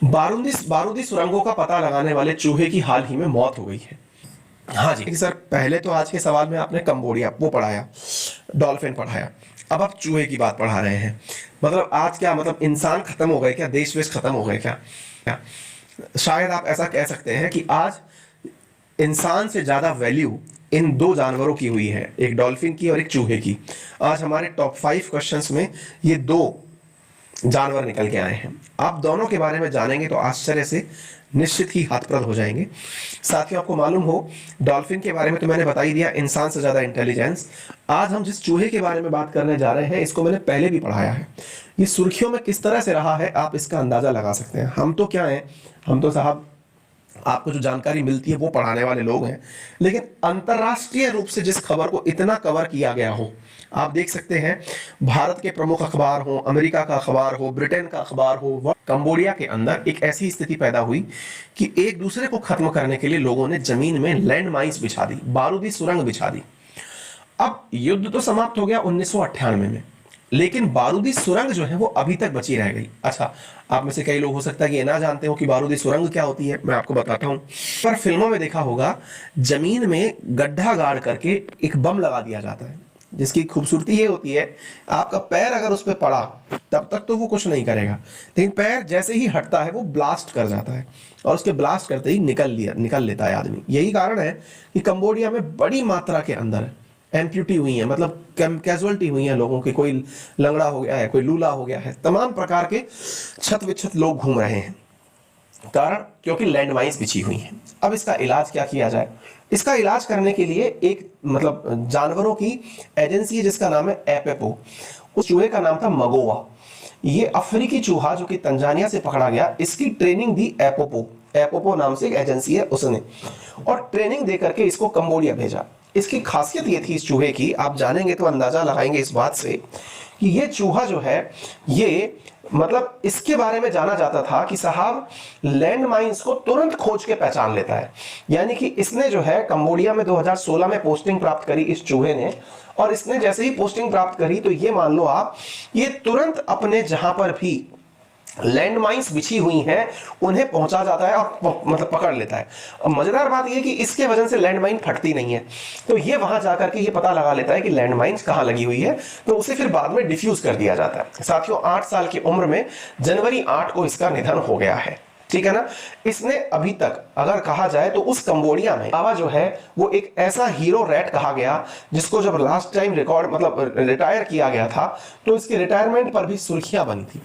बारूदी बारूदी सुरंगों का पता लगाने वाले चूहे की हाल ही में मौत हो गई है। हाँ जी सर, पहले तो आज के सवाल में आपने कंबोडिया वो पढ़ाया, डॉल्फिन पढ़ाया, अब आप चूहे की बात पढ़ा रहे हैं। मतलब आज क्या, मतलब इंसान खत्म हो गए क्या, देश वेश खत्म हो गए क्या? क्या शायद आप ऐसा कह सकते हैं कि आज इंसान से ज्यादा वैल्यू इन दो जानवरों की हुई है, एक डॉल्फिन की और एक चूहे की। आज हमारे टॉप 5 क्वेश्चंस में ये दो जानवर निकल के आए हैं। आप दोनों के बारे में जानेंगे तो आश्चर्य से निश्चित ही हाथप्रद हो जाएंगे। साथियों, आपको मालूम हो, डॉल्फिन के बारे में तो मैंने बता ही दिया, इंसान से ज्यादा इंटेलिजेंस। आज हम जिस चूहे के बारे में बात करने जा रहे हैं, इसको मैंने पहले भी पढ़ाया है। ये सुर्खियों में किस तरह से रहा है, आप इसका अंदाजा लगा सकते हैं। हम तो क्या हैं, हम तो साहब आपको जो जानकारी मिलती है वो पढ़ाने वाले लोग हैं, लेकिन अंतरराष्ट्रीय रूप से जिस खबर को इतना कवर किया गया हो, आप देख सकते हैं भारत के प्रमुख अखबार हो, अमेरिका का अखबार हो, ब्रिटेन का अखबार हो, कंबोडिया के अंदर एक ऐसी स्थिति पैदा हुई कि एक दूसरे को खत्म करने के लिए लोगों ने जमीन में लैंड माइंस बिछा दी, बारूदी सुरंग बिछा दी। अब युद्ध तो समाप्त हो गया 1998 में, लेकिन बारूदी सुरंग जो है वो अभी तक बची रह गई। अच्छा, आप में से कई लोग हो सकता है कि ये ना जानते हो कि बारूदी सुरंग क्या होती है, मैं आपको बताता हूं। पर फिल्मों में देखा होगा, जमीन में गड्ढा गाड़ करके एक बम लगा दिया जाता है, जिसकी खूबसूरती ये होती है, आपका पैर अगर उस पर पड़ा तब तक तो वो कुछ नहीं करेगा, लेकिन पैर जैसे ही हटता है वो ब्लास्ट कर जाता है, और उसके ब्लास्ट करते ही निकल लेता है आदमी। यही कारण है कि कंबोडिया में बड़ी मात्रा के अंदर एम्प्यूटी हुई है, मतलब कैजुअलिटी हुई है लोगों की। कोई लंगड़ा हो गया है, कोई लूला हो गया है, तमाम प्रकार के छत विच्छत लोग घूम रहे हैं। कारण क्योंकि लैंड माइंस बिछी हुई हैं। अब इसका इलाज क्या किया जाए? इसका इलाज करने के लिए एक मतलब जानवरों की एजेंसी है जिसका नाम है एपेपो। उस चूहे का नाम था मगोवा। ये अफ्रीकी चूहा जो कि तंजानिया से पकड़ा गया, इसकी ट्रेनिंग दी एपोपो, एपोपो नाम से एक एजेंसी है उसने, और ट्रेनिंग दे करके इसको कंबोडिया भेजा। इसकी खासियत ये थी इस चूहे की, आप जानेंगे तो अंदाजा लगाएंगे इस बात से कि ये चूहा जो है, ये मतलब इसके बारे में जाना जाता था कि साहब लैंड माइंस को तुरंत खोज के पहचान लेता है। यानी कि इसने जो है कंबोडिया में 2016 में पोस्टिंग प्राप्त करी इस चूहे ने, और इसने जैसे ही पोस्टिंग प्राप्त करी तो ये मान लो आप, ये तुरंत अपने जहां पर भी लैंड माइंस बिछी हुई हैं उन्हें पहुंचा जाता है और मतलब पकड़ लेता है। अब मजेदार बात यह कि इसके वजन से लैंड माइन फटती नहीं है, तो ये वहां जाकर के ये पता लगा लेता है कि लैंड माइंस कहां लगी हुई है, तो उसे फिर बाद में डिफ्यूज कर दिया जाता है। साथियों, 8 साल की उम्र में जनवरी 8 को इसका निधन हो गया है, ठीक है ना। इसने अभी तक अगर कहा जाए तो उस कंबोडिया में आवा जो है वो एक ऐसा हीरो रैट कहा गया, जिसको जब लास्ट टाइम रिकॉर्ड मतलब रिटायर किया गया था तो इसके रिटायरमेंट पर भी सुर्खियां बनी थी।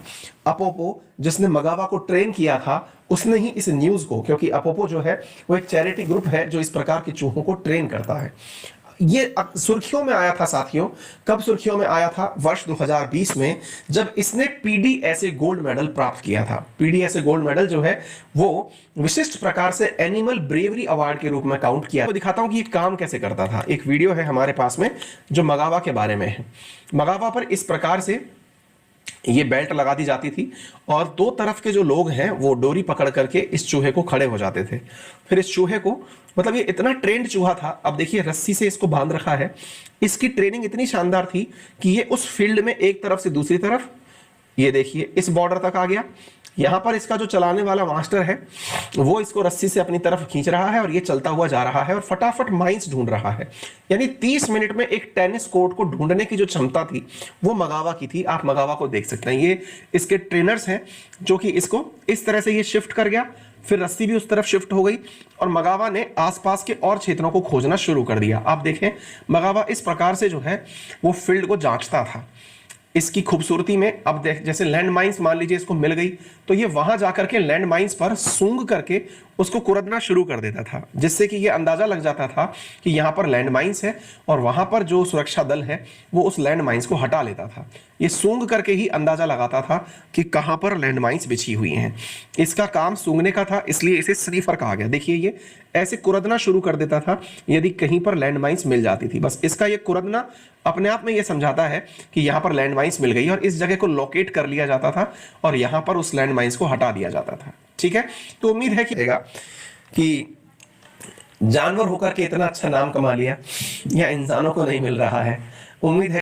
अपोपो जिसने मगावा को ट्रेन किया था, उसने ही इस न्यूज को, क्योंकि अपोपो जो है वो एक चैरिटी ग्रुप है जो इस प्रकार के चूहों को ट्रेन करता है, ये सुर्खियों में आया था। साथियों, कब सुर्खियों में आया था? वर्ष 2020 में, जब इसने पीडीएसए गोल्ड मेडल प्राप्त किया था। पीडीएसए गोल्ड मेडल जो है वो विशिष्ट प्रकार से एनिमल ब्रेवरी अवार्ड के रूप में काउंट किया। तो दिखाता हूं कि ये काम कैसे करता था। एक वीडियो है हमारे पास में जो मगावा के बारे में है। मगावा पर इस प्रकार से ये बेल्ट लगा दी जाती थी, और दो तरफ के जो लोग हैं वो डोरी पकड़ करके इस चूहे को खड़े हो जाते थे। फिर इस चूहे को, मतलब ये इतना ट्रेंड चूहा था, अब देखिए रस्सी से इसको बांध रखा है। इसकी ट्रेनिंग इतनी शानदार थी कि ये उस फील्ड में एक तरफ से दूसरी तरफ, ये देखिए इस बॉर्डर तक आ गया। यहां पर इसका जो चलाने वाला मास्टर है वो इसको रस्सी से अपनी तरफ खींच रहा है, और ये चलता हुआ जा रहा है और फटाफट माइंस ढूंढ रहा है। यानी 30 मिनट में एक टेनिस कोर्ट को ढूंढने की जो क्षमता थी वो मगावा की थी। आप मगावा को देख सकते हैं, ये इसके ट्रेनर्स हैं जो कि इसको इस तरह से ये शिफ्ट कर गया, फिर रस्सी भी उस तरफ शिफ्ट हो गई, और मगावा ने आसपास के और क्षेत्रों को खोजना शुरू कर दिया। आप देखें, मगावा इस प्रकार से जो है वो फील्ड को जांचता था। इसकी खूबसूरती में अब देख, जैसे लैंड माइंस मान लीजिए इसको मिल गई, तो ये वहां जाकर के लैंड माइंस पर सूंघ करके उसको कुरदना शुरू कर देता था, जिससे कि ये अंदाजा लग जाता था कि यहां पर लैंड माइंस है, और वहां पर जो सुरक्षा दल है वो उस लैंड माइंस को हटा लेता था। ये सूंघ करके ही अंदाजा लगाता था कि कहां पर लैंड माइंस बिछी हुई हैं। इसका काम सूंघने का था, इसलिए इसे स्नीफर कहा गया। देखिए ये ऐसे कुरदना शुरू कर देता था यदि कहीं पर लैंड माइंस मिल जाती थी। बस इसका ये कुरदना अपने आप में ये समझाता है कि यहां पर लैंड माइंस मिल गई, और इस जगह को लोकेट कर लिया जाता था और यहां पर उस लैंड माइंस को हटा दिया जाता था। ठीक है, तो उम्मीद है कि जानवर होकर के इतना अच्छा नाम कमा लिया या इंसानों को नहीं मिल रहा है। उम्मीद है